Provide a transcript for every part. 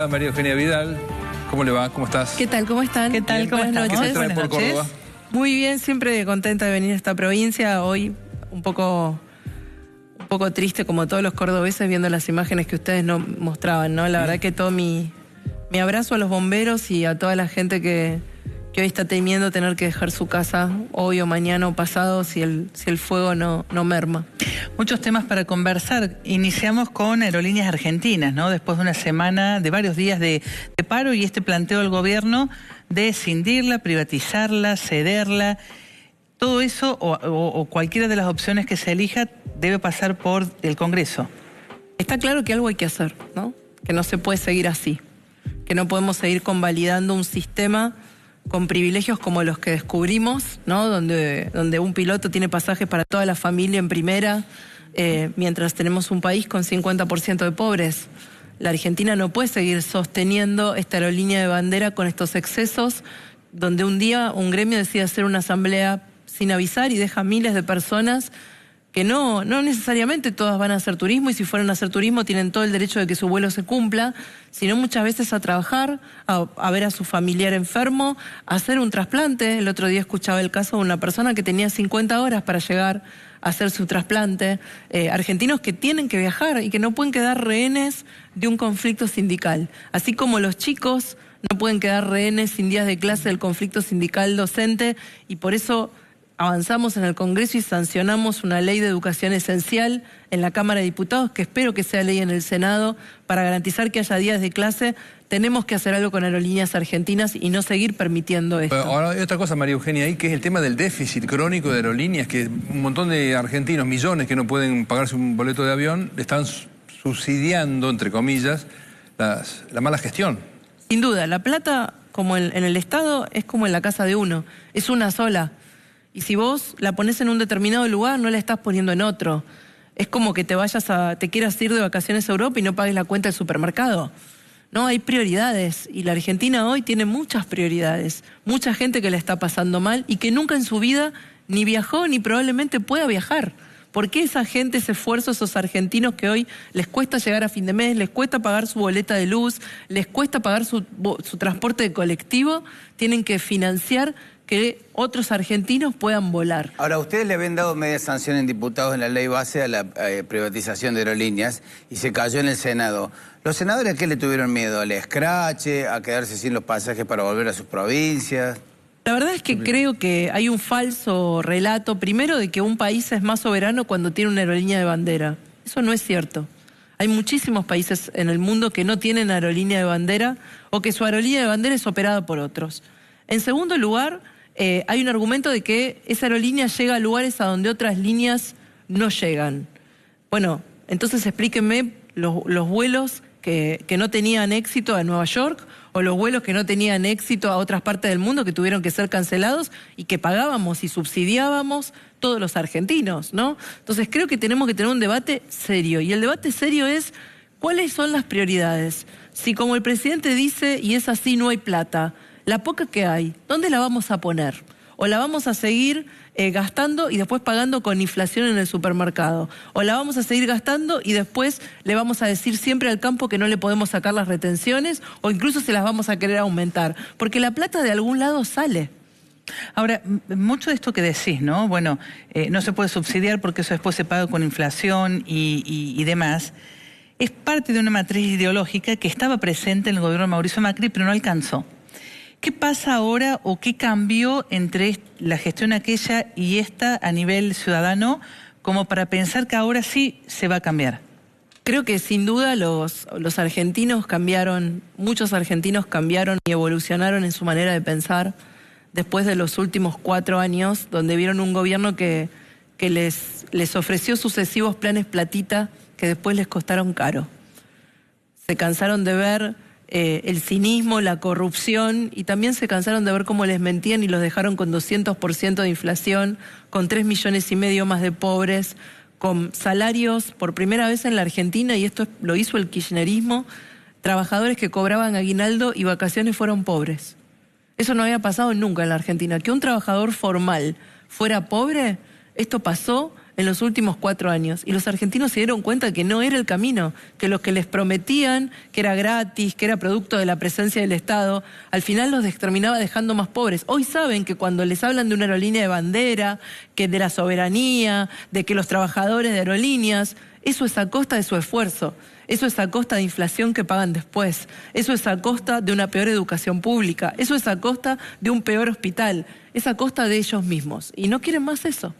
María Eugenia Vidal, ¿cómo le va? ¿Cómo estás? ¿Qué tal? ¿Cómo están? ¿Qué tal? ¿Cómo Buenas estamos? noches. ¿Qué trae por Córdoba? Muy bien, siempre contenta de venir a esta provincia. Hoy un poco triste, como todos los cordobeses, viendo las imágenes que ustedes nos mostraban, ¿no? La verdad que todo mi abrazo a los bomberos y a toda la gente que hoy está temiendo tener que dejar su casa hoy o mañana o pasado si el fuego no merma. Muchos temas para conversar. Iniciamos con Aerolíneas Argentinas, ¿no? Después de una semana, de varios días de paro y este planteo del gobierno de escindirla, privatizarla, cederla. Todo eso o cualquiera de las opciones que se elija debe pasar por el Congreso. Está claro que algo hay que hacer, ¿no? Que no se puede seguir así. Que no podemos seguir convalidando un sistema con privilegios como los que descubrimos, ¿no? Donde un piloto tiene pasajes para toda la familia en primera, mientras tenemos un país con 50% de pobres. La Argentina no puede seguir sosteniendo esta aerolínea de bandera con estos excesos, donde un día un gremio decide hacer una asamblea sin avisar y deja miles de personas que no necesariamente todas van a hacer turismo, y si fueran a hacer turismo tienen todo el derecho de que su vuelo se cumpla, sino muchas veces a trabajar, a ver a su familiar enfermo, a hacer un trasplante. El otro día escuchaba el caso de una persona que tenía 50 horas para llegar a hacer su trasplante. Argentinos que tienen que viajar y que no pueden quedar rehenes de un conflicto sindical. Así como los chicos no pueden quedar rehenes sin días de clase del conflicto sindical docente, y por eso avanzamos en el Congreso y sancionamos una ley de educación esencial en la Cámara de Diputados, que espero que sea ley en el Senado, para garantizar que haya días de clase. Tenemos que hacer algo con Aerolíneas Argentinas y no seguir permitiendo esto. Pero ahora hay otra cosa, María Eugenia, ahí, que es el tema del déficit crónico de aerolíneas, que un montón de argentinos, millones que no pueden pagarse un boleto de avión, están subsidiando, entre comillas, la mala gestión. Sin duda, la plata, como en el Estado, es como en la casa de uno, es una sola. Y si vos la ponés en un determinado lugar, no la estás poniendo en otro. Es como que te quieras ir de vacaciones a Europa y no pagues la cuenta del supermercado. No, hay prioridades, y la Argentina hoy tiene muchas prioridades. Mucha gente que la está pasando mal y que nunca en su vida ni viajó ni probablemente pueda viajar. ¿Por qué esa gente, ese esfuerzo, esos argentinos que hoy les cuesta llegar a fin de mes, les cuesta pagar su boleta de luz, les cuesta pagar su transporte de colectivo, tienen que financiar que otros argentinos puedan volar? Ahora, ustedes le habían dado media sanción en diputados en la ley base a la privatización de aerolíneas y se cayó en el Senado. ¿Los senadores a qué le tuvieron miedo? ¿Al escrache? ¿A quedarse sin los pasajes para volver a sus provincias? La verdad es que creo que hay un falso relato, primero, de que un país es más soberano cuando tiene una aerolínea de bandera. Eso no es cierto. Hay muchísimos países en el mundo que no tienen aerolínea de bandera o que su aerolínea de bandera es operada por otros. En segundo lugar, hay un argumento de que esa aerolínea llega a lugares a donde otras líneas no llegan. Bueno, entonces explíquenme los vuelos que no tenían éxito a Nueva York, o los vuelos que no tenían éxito a otras partes del mundo, que tuvieron que ser cancelados y que pagábamos y subsidiábamos todos los argentinos, ¿no? Entonces creo que tenemos que tener un debate serio, y el debate serio es ¿cuáles son las prioridades? Si, como el presidente dice, y es así, no hay plata, la poca que hay, ¿dónde la vamos a poner? ¿O la vamos a seguir gastando y después pagando con inflación en el supermercado? ¿O la vamos a seguir gastando y después le vamos a decir siempre al campo que no le podemos sacar las retenciones, o incluso se las vamos a querer aumentar? Porque la plata de algún lado sale. Ahora, mucho de esto que decís, ¿no? Bueno, no se puede subsidiar porque eso después se paga con inflación y demás. Es parte de una matriz ideológica que estaba presente en el gobierno de Mauricio Macri, pero no alcanzó. ¿Qué pasa ahora o qué cambió entre la gestión aquella y esta a nivel ciudadano como para pensar que ahora sí se va a cambiar? Creo que sin duda los argentinos cambiaron, muchos argentinos cambiaron y evolucionaron en su manera de pensar después de los últimos 4 años, donde vieron un gobierno que les ofreció sucesivos planes platita que después les costaron caro. Se cansaron de ver el cinismo, la corrupción, y también se cansaron de ver cómo les mentían y los dejaron con 200% de inflación, con 3,5 millones más de pobres, con salarios por primera vez en la Argentina, y esto lo hizo el kirchnerismo, trabajadores que cobraban aguinaldo y vacaciones fueron pobres. Eso no había pasado nunca en la Argentina. Que un trabajador formal fuera pobre, esto pasó en los últimos 4 años. Y los argentinos se dieron cuenta que no era el camino, que lo que les prometían, que era gratis, que era producto de la presencia del Estado, al final los terminaba dejando más pobres. Hoy saben que cuando les hablan de una aerolínea de bandera, que de la soberanía, de que los trabajadores de aerolíneas, eso es a costa de su esfuerzo. Eso es a costa de inflación que pagan después. Eso es a costa de una peor educación pública. Eso es a costa de un peor hospital. Es a costa de ellos mismos. Y no quieren más eso.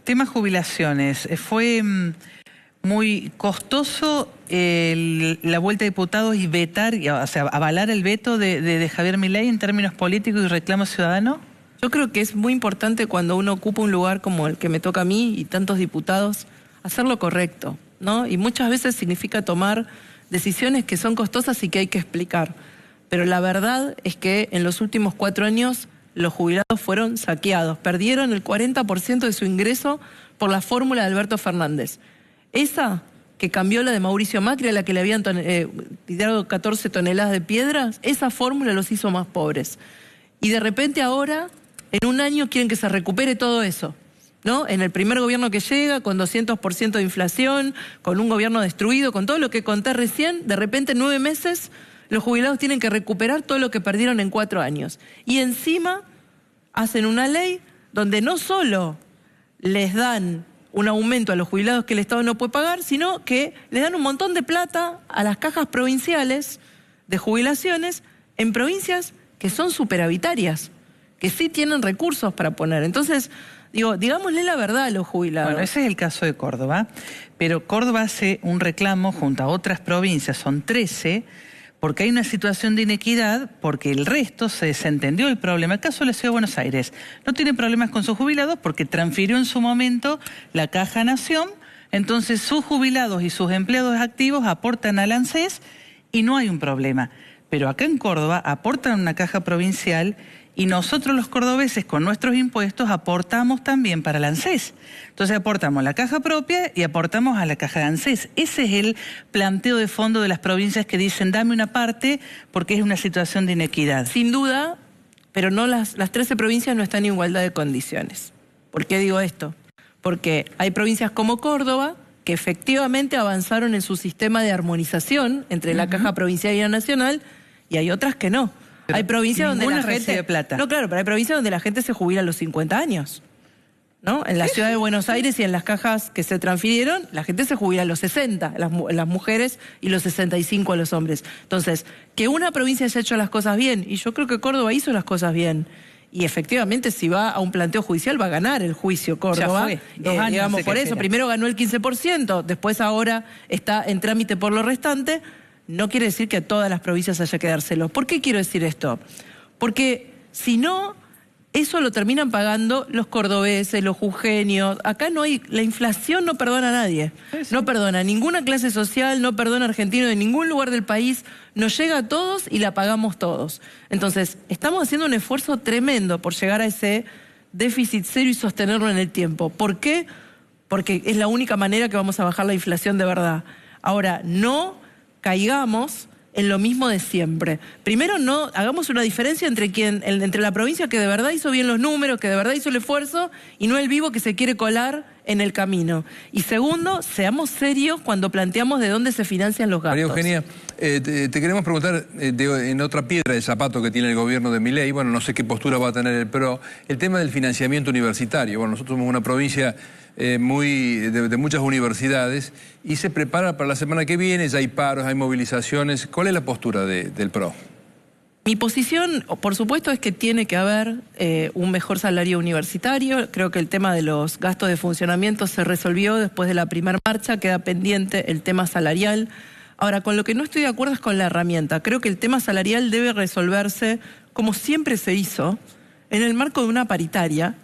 Tema jubilaciones. Fue muy costoso la vuelta de diputados y vetar, o sea, avalar el veto de Javier Milei en términos políticos y reclamo ciudadano. Yo creo que es muy importante cuando uno ocupa un lugar como el que me toca a mí y tantos diputados, hacer lo correcto, ¿no? Y muchas veces significa tomar decisiones que son costosas y que hay que explicar. Pero la verdad es que en los últimos 4 años los jubilados fueron saqueados, perdieron el 40% de su ingreso por la fórmula de Alberto Fernández. Esa que cambió la de Mauricio Macri, a la que le habían tirado 14 toneladas de piedras, esa fórmula los hizo más pobres. Y de repente ahora, en un año, quieren que se recupere todo eso, ¿no? En el primer gobierno que llega, con 200% de inflación, con un gobierno destruido, con todo lo que conté recién, de repente en 9 meses los jubilados tienen que recuperar todo lo que perdieron en 4 años. Y encima hacen una ley donde no solo les dan un aumento a los jubilados que el Estado no puede pagar, sino que les dan un montón de plata a las cajas provinciales de jubilaciones en provincias que son superavitarias, que sí tienen recursos para poner. Entonces, digámosle la verdad a los jubilados. Bueno, ese es el caso de Córdoba, pero Córdoba hace un reclamo junto a otras provincias, son 13, porque hay una situación de inequidad, porque el resto se desentendió el problema. El caso de la Ciudad de Buenos Aires no tiene problemas con sus jubilados porque transfirió en su momento la Caja Nación, entonces sus jubilados y sus empleados activos aportan al ANSES y no hay un problema. Pero acá en Córdoba aportan una caja provincial y nosotros los cordobeses con nuestros impuestos aportamos también para el ANSES. Entonces aportamos la caja propia y aportamos a la caja de ANSES. Ese es el planteo de fondo de las provincias que dicen dame una parte porque es una situación de inequidad. Sin duda, pero no las 13 provincias no están en igualdad de condiciones. ¿Por qué digo esto? Porque hay provincias como Córdoba que efectivamente avanzaron en su sistema de armonización entre la caja provincial y la nacional, y hay otras que no. Pero hay provincias donde la gente recibe plata. No, claro, pero hay provincias donde la gente se jubila a los 50 años. ¿No? En la ciudad de Buenos Aires y en las cajas que se transfirieron, la gente se jubila a los 60, las mujeres, y los 65 a los hombres. Entonces, que una provincia haya hecho las cosas bien, y yo creo que Córdoba hizo las cosas bien, y efectivamente si va a un planteo judicial va a ganar el juicio Córdoba. Ya fue, 2 años digamos, por eso, primero ganó el 15%, después ahora está en trámite por lo restante. No quiere decir que a todas las provincias haya que dárselo. ¿Por qué quiero decir esto? Porque si no, eso lo terminan pagando los cordobeses, los jujeños. Acá no hay, la inflación no perdona a nadie. Sí. No perdona a ninguna clase social, no perdona a argentino de ningún lugar del país. Nos llega a todos y la pagamos todos. Entonces, estamos haciendo un esfuerzo tremendo por llegar a ese déficit cero y sostenerlo en el tiempo. ¿Por qué? Porque es la única manera que vamos a bajar la inflación de verdad. Ahora, no caigamos en lo mismo de siempre. Primero, no hagamos una diferencia entre la provincia que de verdad hizo bien los números, que de verdad hizo el esfuerzo, y no el vivo que se quiere colar en el camino. Y segundo, seamos serios cuando planteamos de dónde se financian los gastos. María Eugenia, te queremos preguntar en otra piedra de zapato que tiene el gobierno de Milei. Bueno, no sé qué postura va a tener el PRO. El tema del financiamiento universitario. Bueno, nosotros somos una provincia de muchas universidades y se prepara para la semana que viene, ya hay paros, hay movilizaciones. ¿Cuál es la postura del PRO? Mi posición, por supuesto, es que tiene que haber un mejor salario universitario. Creo que el tema de los gastos de funcionamiento se resolvió después de la primera marcha, queda pendiente el tema salarial. Ahora, con lo que no estoy de acuerdo es con la herramienta. Creo que el tema salarial debe resolverse, como siempre se hizo, en el marco de una paritaria,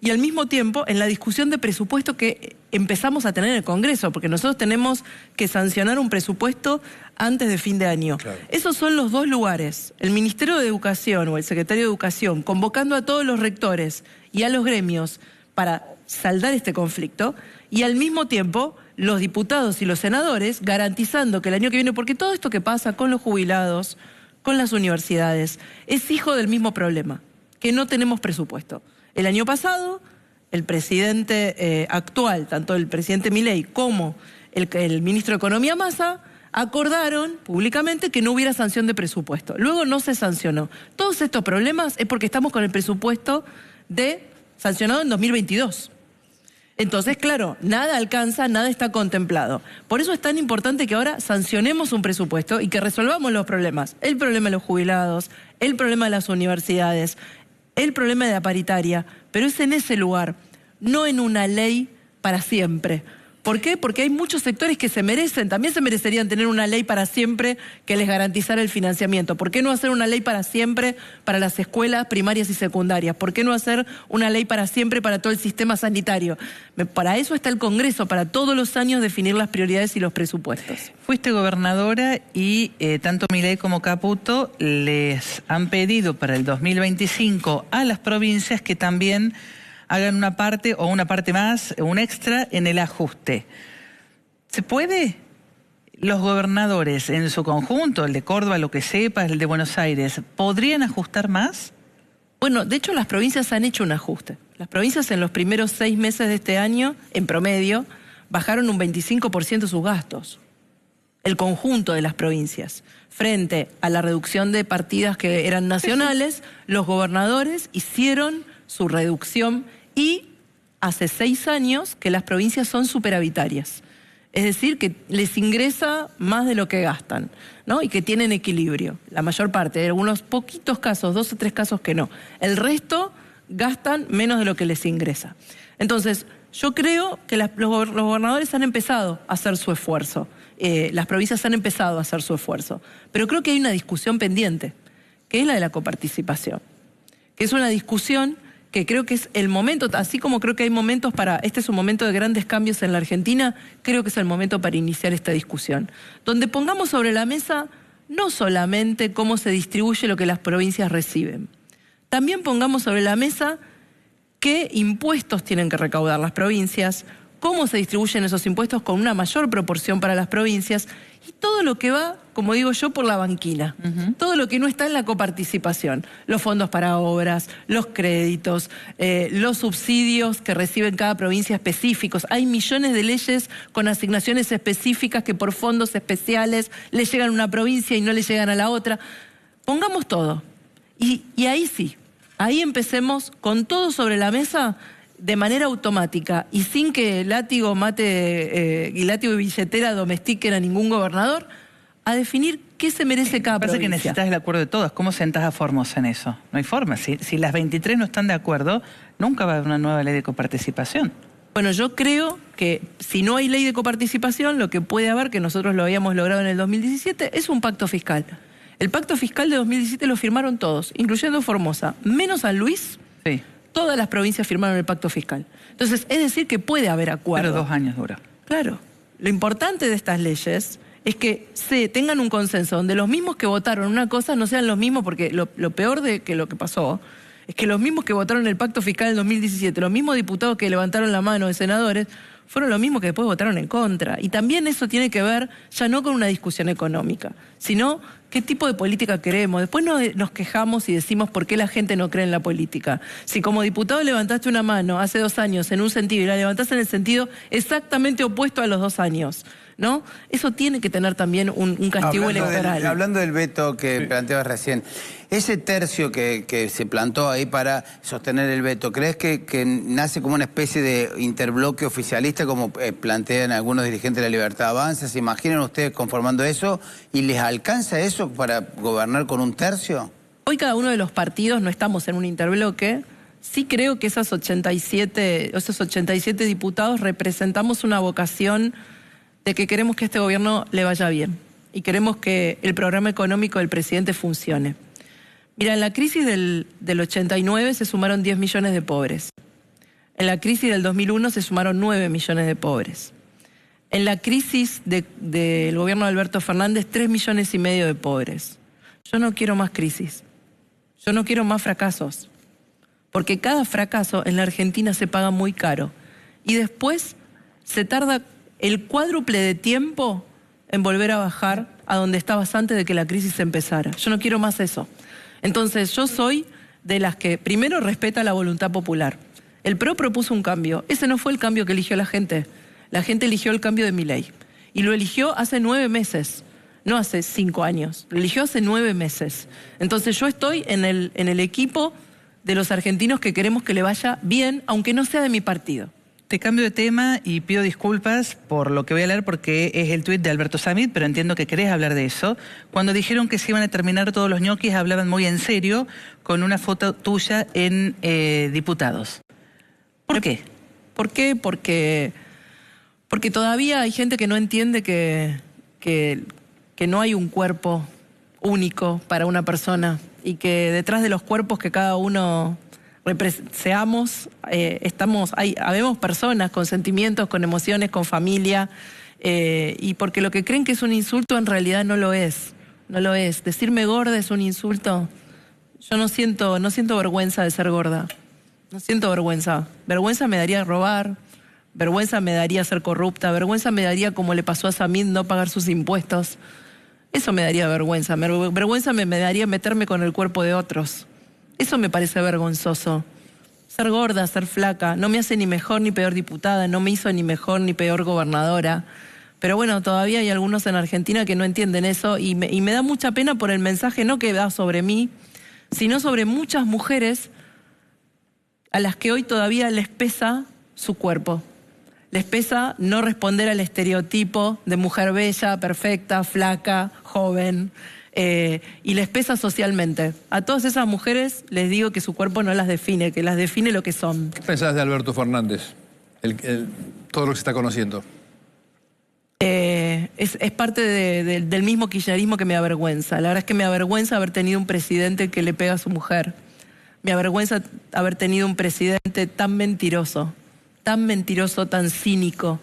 y al mismo tiempo en la discusión de presupuesto que empezamos a tener en el Congreso, porque nosotros tenemos que sancionar un presupuesto antes de fin de año. Claro. Esos son los dos lugares, el Ministerio de Educación o el Secretario de Educación, convocando a todos los rectores y a los gremios para saldar este conflicto, y al mismo tiempo los diputados y los senadores garantizando que el año que viene, porque todo esto que pasa con los jubilados, con las universidades, es hijo del mismo problema, que no tenemos presupuesto. El año pasado el presidente actual, tanto el presidente Milei como el ministro de Economía Massa, acordaron públicamente que no hubiera sanción de presupuesto. Luego no se sancionó. Todos estos problemas es porque estamos con el presupuesto sancionado en 2022. Entonces, claro, nada alcanza, nada está contemplado. Por eso es tan importante que ahora sancionemos un presupuesto y que resolvamos los problemas. El problema de los jubilados, el problema de las universidades, el problema de la paritaria, pero es en ese lugar, no en una ley para siempre. ¿Por qué? Porque hay muchos sectores que también se merecerían tener una ley para siempre que les garantizara el financiamiento. ¿Por qué no hacer una ley para siempre para las escuelas primarias y secundarias? ¿Por qué no hacer una ley para siempre para todo el sistema sanitario? Para eso está el Congreso, para todos los años definir las prioridades y los presupuestos. Fuiste gobernadora y tanto Milei como Caputo les han pedido para el 2025 a las provincias que también hagan una parte o una parte más, un extra en el ajuste. ¿Se puede? Los gobernadores en su conjunto, el de Córdoba, lo que sepa, el de Buenos Aires, ¿podrían ajustar más? Bueno, de hecho las provincias han hecho un ajuste. Las provincias en los primeros 6 meses de este año, en promedio, bajaron un 25% sus gastos. El conjunto de las provincias. Frente a la reducción de partidas que eran nacionales, los gobernadores hicieron su reducción. Y hace 6 años que las provincias son superavitarias. Es decir, que les ingresa más de lo que gastan, ¿no? Y que tienen equilibrio. La mayor parte, de algunos poquitos casos, 2 o 3 casos que no. El resto gastan menos de lo que les ingresa. Entonces, yo creo que los gobernadores han empezado a hacer su esfuerzo. Las provincias han empezado a hacer su esfuerzo. Pero creo que hay una discusión pendiente, que es la de la coparticipación. Que es una discusión que creo que es el momento, así como creo que hay momentos este es un momento de grandes cambios en la Argentina, creo que es el momento para iniciar esta discusión, donde pongamos sobre la mesa no solamente cómo se distribuye lo que las provincias reciben, también pongamos sobre la mesa qué impuestos tienen que recaudar las provincias, cómo se distribuyen esos impuestos con una mayor proporción para las provincias y todo lo que va, como digo yo, por la banquina. Todo lo que no está en la coparticipación. Los fondos para obras, los créditos, los subsidios que reciben cada provincia específicos. Hay millones de leyes con asignaciones específicas que por fondos especiales le llegan a una provincia y no le llegan a la otra. Pongamos todo. Y ahí sí, ahí empecemos con todo sobre la mesa de manera automática y sin que látigo y látigo y billetera domestiquen a ningún gobernador, a definir qué se merece cada provincia. Parece que necesitas el acuerdo de todas. ¿Cómo sentás a Formosa en eso? No hay forma. Si las 23 no están de acuerdo, nunca va a haber una nueva ley de coparticipación. Bueno, yo creo que si no hay ley de coparticipación, lo que puede haber, que nosotros lo habíamos logrado en el 2017, es un pacto fiscal. El pacto fiscal de 2017 lo firmaron todos, incluyendo Formosa, menos San Luis. Sí. Todas las provincias firmaron el pacto fiscal. Entonces, es decir que puede haber acuerdo. Pero 2 años dura. Claro. Lo importante de estas leyes es que tengan un consenso, donde los mismos que votaron una cosa no sean los mismos, porque lo peor de que lo que pasó es que los mismos que votaron el pacto fiscal en 2017, los mismos diputados que levantaron la mano de senadores, fueron los mismos que después votaron en contra. Y también eso tiene que ver ya no con una discusión económica, sino qué tipo de política queremos. Después nos quejamos y decimos por qué la gente no cree en la política. Si como diputado levantaste una mano hace 2 años en un sentido y la levantaste en el sentido exactamente opuesto a los 2 años, ¿no? Eso tiene que tener también un castigo electoral. Hablando del veto que planteabas recién, ese tercio que se plantó ahí para sostener el veto, ¿crees que nace como una especie de interbloque oficialista como plantean algunos dirigentes de la Libertad Avanza? ¿Se imaginan ustedes conformando eso y les alcanza eso para gobernar con un tercio? Hoy cada uno de los partidos no estamos en un interbloque. Sí creo que esos 87 diputados representamos una vocación de que queremos que este gobierno le vaya bien y queremos que el programa económico del presidente funcione. Mira, en la crisis del 89 se sumaron 10 millones de pobres. En la crisis del 2001 se sumaron 9 millones de pobres. En la crisis del gobierno de Alberto Fernández, 3,5 millones de pobres. Yo no quiero más crisis. Yo no quiero más fracasos. Porque cada fracaso en la Argentina se paga muy caro. Y después se tarda el cuádruple de tiempo en volver a bajar a donde estabas antes de que la crisis empezara. Yo no quiero más eso. Entonces, yo soy de las que primero respeta la voluntad popular. El PRO propuso un cambio. Ese no fue el cambio que eligió la gente. La gente eligió el cambio de Milei. Y lo eligió hace 9 meses, no hace 5 años. Lo eligió hace 9 meses. Entonces yo estoy en el equipo de los argentinos que queremos que le vaya bien, aunque no sea de mi partido. Te cambio de tema y pido disculpas por lo que voy a leer porque es el tuit de Alberto Samit, pero entiendo que querés hablar de eso. Cuando dijeron que se iban a terminar todos los ñoquis, hablaban muy en serio con una foto tuya en Diputados. ¿Por qué? ¿Por qué? Porque todavía hay gente que no entiende que no hay un cuerpo único para una persona y que detrás de los cuerpos que cada uno seamos, habemos personas con sentimientos, con emociones, con familia, y porque lo que creen que es un insulto en realidad no lo es. No lo es. Decirme gorda es un insulto. Yo no siento vergüenza de ser gorda. No siento vergüenza. Vergüenza me daría robar, vergüenza me daría ser corrupta, vergüenza me daría, como le pasó a Samit, no pagar sus impuestos. Eso me daría vergüenza. Vergüenza me daría meterme con el cuerpo de otros. Eso me parece vergonzoso. Ser gorda, ser flaca, no me hace ni mejor ni peor diputada, no me hizo ni mejor ni peor gobernadora. Pero bueno, todavía hay algunos en Argentina que no entienden eso y me da mucha pena por el mensaje no que da sobre mí, sino sobre muchas mujeres a las que hoy todavía les pesa su cuerpo. Les pesa no responder al estereotipo de mujer bella, perfecta, flaca, joven, y les pesa socialmente. A todas esas mujeres les digo que su cuerpo no las define, que las define lo que son. ¿Qué pensás de Alberto Fernández? Todo lo que se está conociendo. Es parte del mismo kirchnerismo que me avergüenza. La verdad es que me avergüenza haber tenido un presidente que le pega a su mujer. Me avergüenza haber tenido un presidente tan mentiroso, tan cínico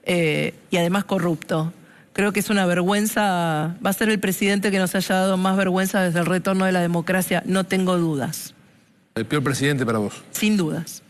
y además corrupto. Creo que es una vergüenza, va a ser el presidente que nos haya dado más vergüenza desde el retorno de la democracia, no tengo dudas. ¿El peor presidente para vos? Sin dudas.